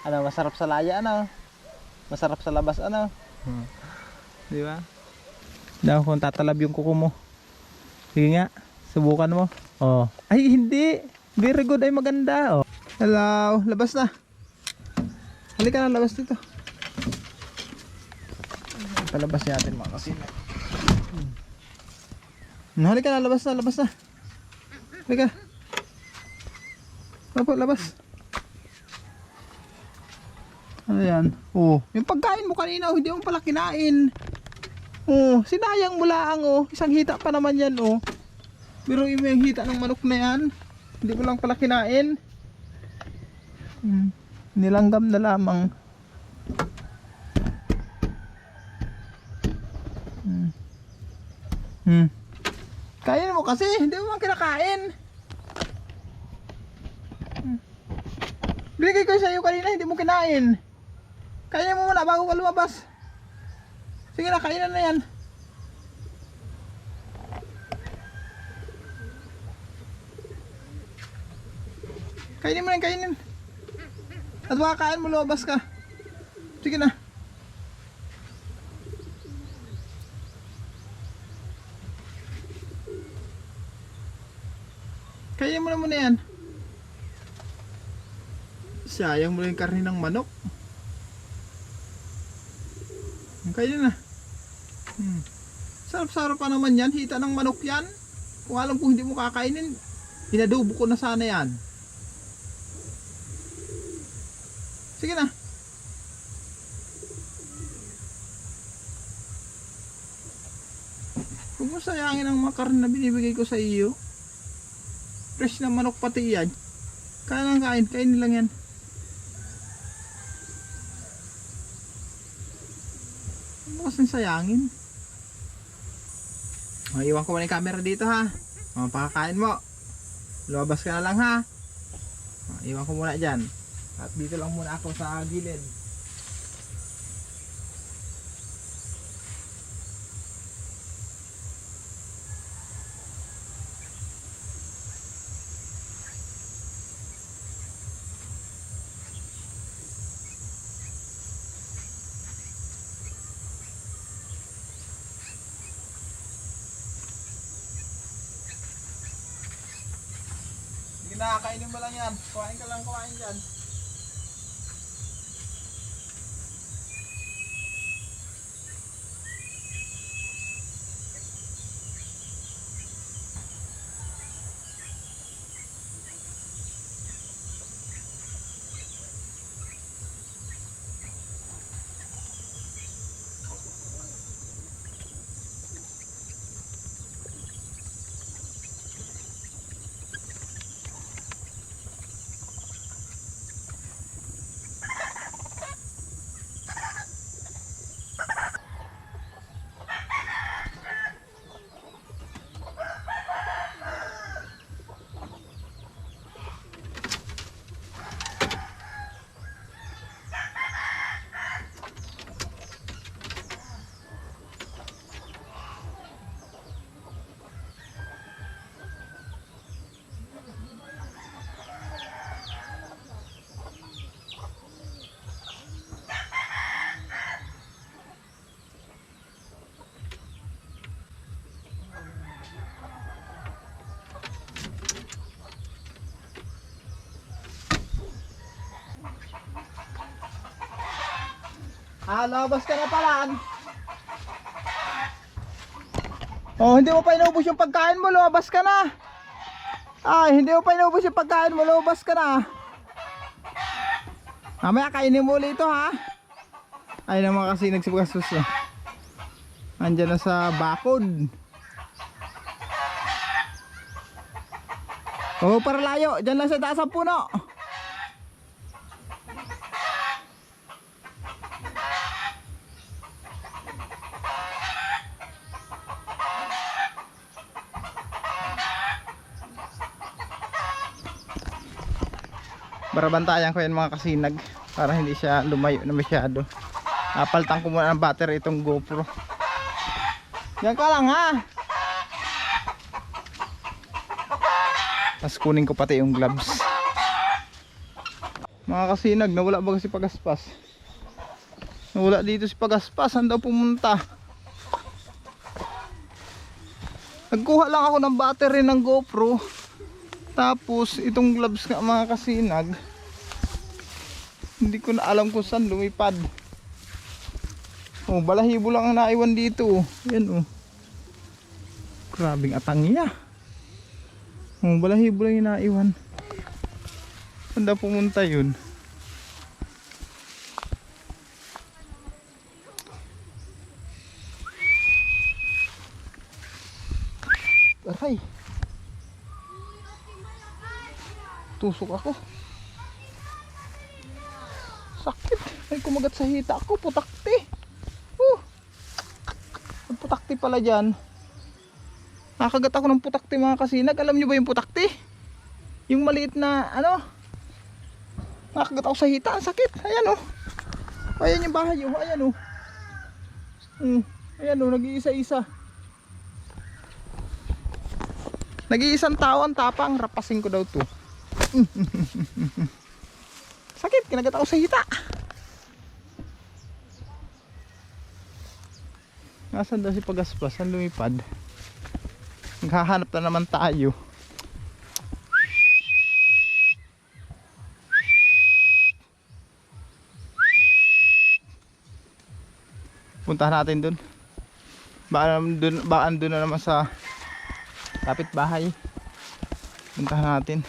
Ano, masarap sa laya, ano? Masarap sa labas, ano? Di ba? Daw kung tatalab yung kuko mo. Sige nga, subukan mo. Oh. Ay, hindi. Very good, ay maganda. Oh. Hello, labas na. Halika na, labas dito. Palabas natin mga kasinag. Halika na, labas na, labas na. Halika. Opo, labas. Ayan. Oh, yung pagkain mo kanina, hindi mo pala kinain. Oh, sinayang mo lang, oh. Isang hita pa naman yan, oh. Pero yung hita ng manok na yan, hindi mo lang pala kinain. Nilanggam na lamang. Kain mo kasi, hindi mo man kinakain. Binigay ko sa iyo kanina, hindi mo kinain. Kainin mo muna bago ka lumabas. Sige na, kainan na yan. Kainin mo na, kainin. At baka kain mo, lumabas ka. Sige na. Kainin mo na muna yan. Sayang mo na yung karne ng manok. Kainin na. Sarap-sarap pa naman yan. Hita ng manok yan. Kung alam ko hindi mo kakainin, inadobo ko na sana yan. Sige na. Huwag mo sayangin ang mga karne na binibigay ko sa iyo. Fresh na manok pati yan. Kaya lang kain. Kainin lang yan. Kasing sayangin. Iwan ko muna yung camera dito ha. Pakakain mo. Lumabas ka na lang ha. Iwan ko muna dyan. At dito lang muna ako sa gilid. Kainin mo lang yan. Kuhain ka lang, kuhain dyan. Labas ka na pala. Oh, hindi mo pa inubos yung pagkain mo, lumabas ka na. Hindi mo pa inubos yung pagkain mo, lumabas ka na. Mamaya kainin mo ulit ito ha. Ay naman kasi nagsipagastos eh. Andyan na sa bakod. Oh, para layo, dyan lang sa taas ang puno. Barabantayan ko yan mga kasinag para hindi siya lumayo na masyado. Napalitan ko muna ng battery itong GoPro. Yan ka lang ha. Tapos kunin ko pati yung gloves. Mga kasinag, nawala ba si Pagaspas? Nawala dito si Pagaspas. Saan daw pumunta? Nagkuha lang ako ng battery ng GoPro. Tapos itong gloves nga mga kasinag, hindi ko na alam kung saan lumipad. Oh, balahibo lang ang naiwan dito. Yan oh. Grabing atangya. Oh, balahibo lang yung naiwan. Saan daw pumunta yun? Aray. Tusok ako. Sakit. Ay kumagat sa hita ako. Putakti. Putakti pala dyan. Nakagat ako ng putakti mga kasinag. Alam nyo ba yung putakti? Yung maliit na ano? Nakagat ako sa hita. Ang sakit. Ayan o. Ayan yung bahay o. Ayan o. Ayan o. Nag-iisa-isa. Nag-iisang tao ang tapang. Rapasin ko daw to. Sakit. Kinagat ako sa hita. Nasaan daw si Pagaspas? Saan lumipad? Maghahanap na naman tayo. Puntahan natin dun. Baan dun na naman sa kapit bahay. Puntahan natin.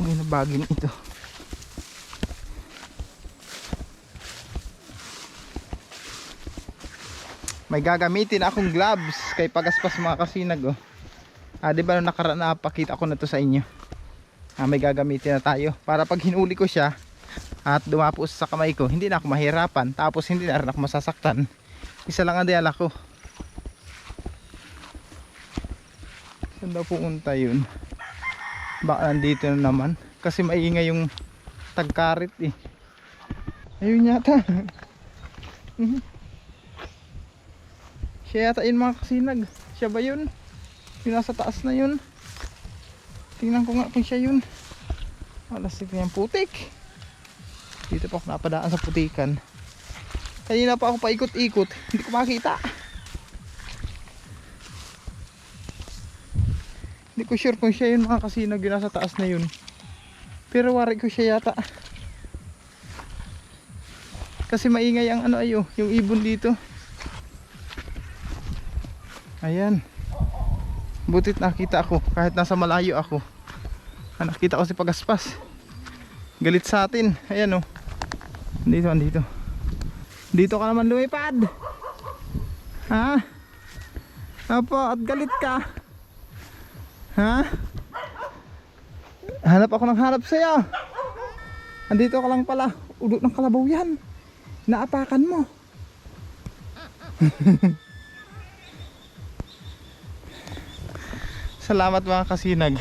May nabagin ito. May gagamitin akong gloves kay Pagaspas mga kasinag oh. Di ba nung nakaraan napakita ko na to sa inyo. May gagamitin na tayo para pag hinuli ko siya at dumapos sa kamay ko, hindi na ako mahirapan, tapos hindi na rin ako masasaktan. Isa lang ang diala ko. Saan daw pumunta yun? Baka nandito na naman kasi maingay yung tagkarit eh. Ayun yata. Siya yata yun mga kasinag. Siya ba yun? Yung nasa taas na yun. Tingnan ko nga kung siya yun. Alasik na yung putik. Dito pa ako napadaan sa putikan. Kanina pa ako paikot-ikot. Hindi ko makita. Hindi ko sure kung siya yun mga kasinag. Yung nasa taas na yun. Pero wari ko siya yata. Kasi maingay ang ano ayo. Yung ibon dito. Ayan. Butit nakita ako kahit nasa malayo ako. Nakita ko si Pagaspas. Galit sa atin. Ayan oh. Andito. Dito ka naman lumipad. Ha? Apo, at galit ka. Ha? Hanap ako ng hanap sa'yo. Andito ka lang pala. Udot ng kalabaw yan. Naapakan mo. Salamat mga kasinag.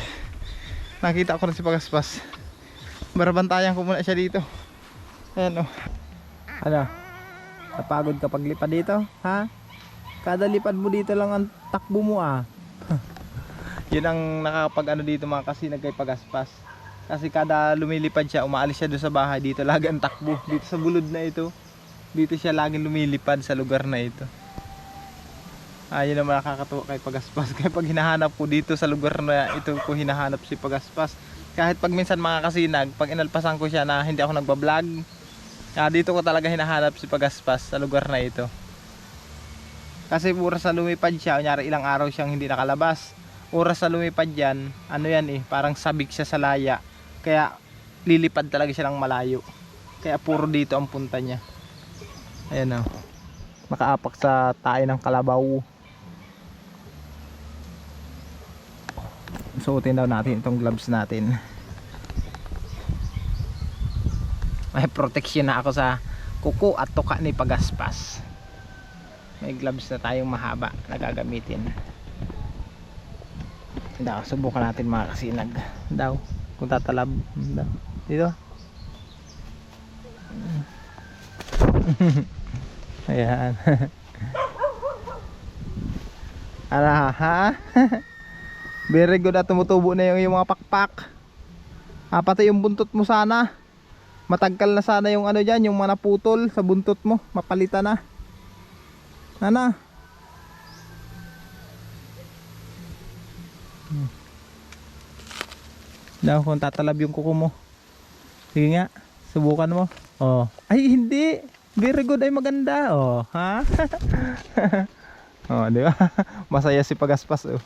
Nakita ko rin si Pagaspas. Barabantayan ko muna siya dito. Ayan o. Ano? Napagod ka paglipad dito? Ha? Kada lipad mo dito lang ang takbo mo ah. Yun ang nakakapag ano dito mga kasinag kay Pagaspas. Kasi kada lumilipad siya, umaalis siya doon sa bahay. Dito lagi ang takbo. Dito sa bulod na ito. Dito siya laging lumilipad sa lugar na ito. Ayun naman nakakatuwa kay Pagaspas. Kaya pag hinahanap ko dito sa lugar na ito ko hinahanap si Pagaspas. Kahit pag minsan mga kasinag, pag inalpasan ko siya na hindi ako nagbablog, dito ko talaga hinahanap si Pagaspas sa lugar na ito. Kasi oras na lumipad siya, kunyari ilang araw siyang hindi nakalabas. Oras na lumipad yan, ano yan eh, parang sabik siya sa laya. Kaya lilipad talaga siya ng malayo. Kaya puro dito ang punta niya. Ayan o. Makaapak sa tae ng kalabaw. Suotin daw natin itong gloves natin. May protection na ako sa kuko at tuka ni Pagaspas. May gloves na tayong mahaba na gagamitin. Daw, subukan natin mga kasinag. Daw, kung tatalab daw. Dito. Ayan. Ala ha? Very good at tumutubo na yung mga pakpak. Pati yung buntot mo sana. Matagkal na sana yung ano dyan, yung mga naputol sa buntot mo. Mapalitan na. Nana. Daw kung tatalab yung kuko mo. Sige nga, subukan mo. Oh. Ay hindi. Very good, ay maganda. Oh, ha? Oh, di ba? Masaya si Pagaspas oh.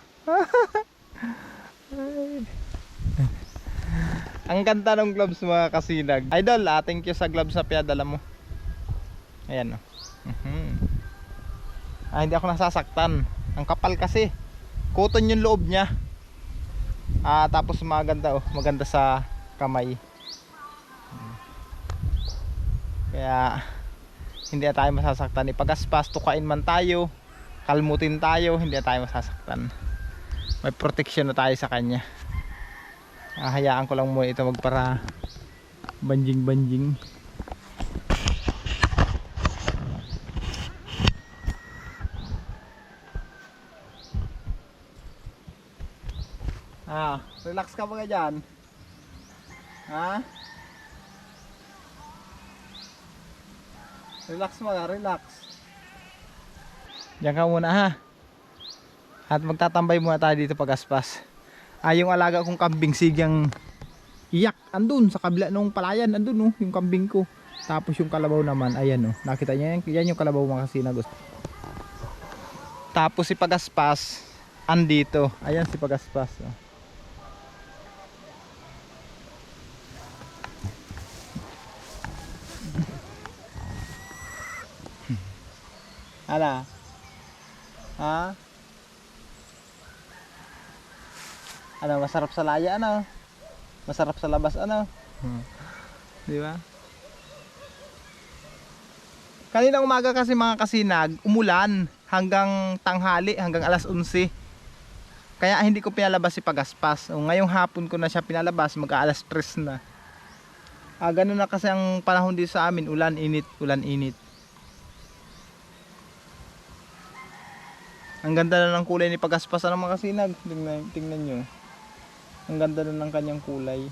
Ang ganda ng gloves mga kasinag. Idol, thank you sa gloves na pinadala mo. Ayan oh. Hindi ako nasasaktan. Ang kapal kasi. Cotton yung loob niya. Tapos maganda oh, maganda sa kamay. Kaya hindi tayo masasaktan. Ipagaspas, tukain man tayo, kalmutin tayo, hindi tayo masasaktan. May protection na tayo sa kanya. Hayaan ko lang muna ito magpara banjing-banjing. Relax ka mga dyan. Relax mga, relax. Diyan ka muna ha. At magtatambay muna tayo dito Pagaspas. Yung alaga kong kambing sigyang iyak. Andun sa kabila nung palayan. Andun oh, yung kambing ko. Tapos yung kalabaw naman, ayan oh. Nakita niya yan, yan yung kalabaw mga kasinag. Tapos si Pagaspas andito. Ayan si Pagaspas oh. Ala. Ano, masarap sa laya ano? Masarap sa labas ano? Di ba? Kaninang umaga kasi mga kasinag, umulan hanggang tanghali, hanggang alas 11. Kaya hindi ko pinalabas si Pagaspas. Ngayong hapon ko na siya pinalabas, mag-aalas 3 na. Ganun na kasi ang panahon dito sa amin, ulan, init, ulan, init. Ang ganda na ng kulay ni Pagaspas ng mga kasinag. Tingnan nyo. Ang ganda na ng kanyang kulay.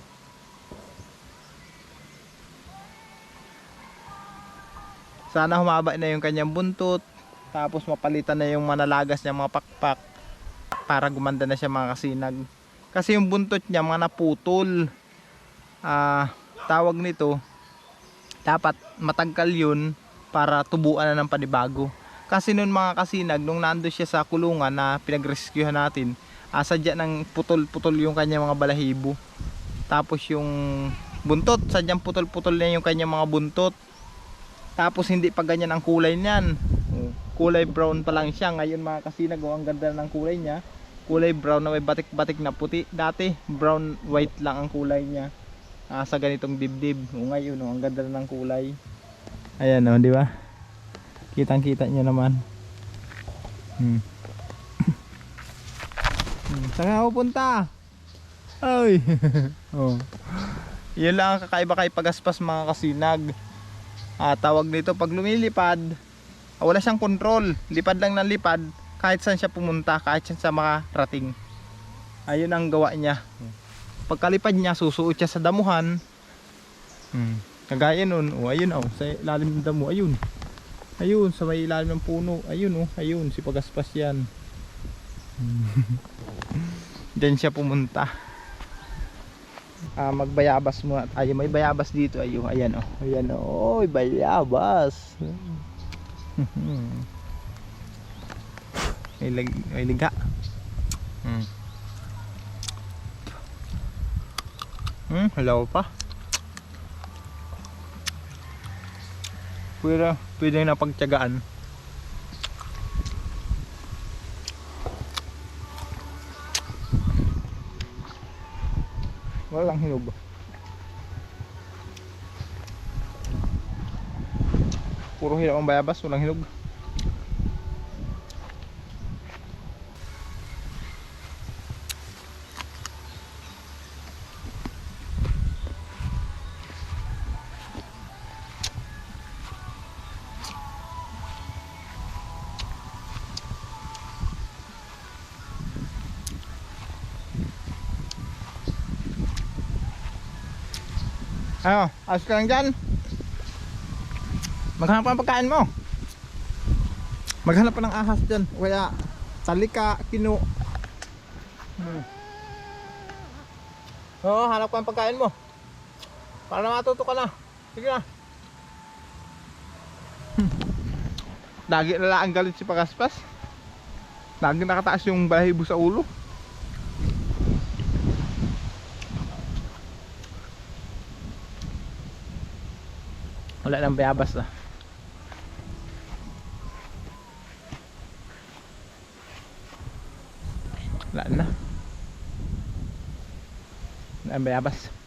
Sana humaba na yung kanyang buntot. Tapos mapalitan na yung manalagas niya mga pakpak. Para gumanda na siya mga kasinag. Kasi yung buntot niya mga naputol. Tawag nito. Dapat matagkal yun para tubuan na ng panibago. Kasi noon mga kasinag, nung nando siya sa kulungan na pinag-rescuehan natin, sadya ng putol-putol yung kanyang mga balahibo. Tapos yung buntot, sadyang putol-putol na yung kanyang mga buntot. Tapos hindi pa ganyan ang kulay niyan. Kulay brown pa lang siya. Ngayon mga kasinag, ang ganda ng kulay niya. Kulay brown na may batik-batik na puti. Dati, brown white lang ang kulay niya. Sa ganitong dibdib. Ngayon, ang ganda ng kulay. Ayan o, di ba? Kitang-kita nyo naman. Saan ka pupunta? Ay. Oh. Yan lang ang kakaiba kay Pagaspas mga kasinag. Tawag nito pag lumilipad, wala siyang control. Lipad lang ng lipad kahit saan siya pumunta, kahit saan sa makarating. Ayun ang gawa niya. Pagkalipad niya, susuot siya sa damuhan. Kagaya nun, ayun sa ilalim ng damo, ayun. Ayun, sa may ilalim ng puno. Ayun ayun, si Pagaspas yan. Diyan siya pumunta. Magbayabas muna. May bayabas dito. Ayun, ayan ayan oy, bayabas. May liga. Hello pa. Pwede na pagtiyagaan. Walang hinog. Puro hinog ang bayabas, walang hinog. Ano, ayos ka lang dyan. Maghanap ka ng pagkain mo. Maghanap pa ng ahas dyan. O kaya talika, kinu. Oo, hanap ka ng pagkain mo. Para matuto ka na. Sige na. Lagi na lang galit si Pagaspas. Lagi nakataas yung balahibo sa ulo. Wala nang bayabas na. Wala na. Wala nang bayabas.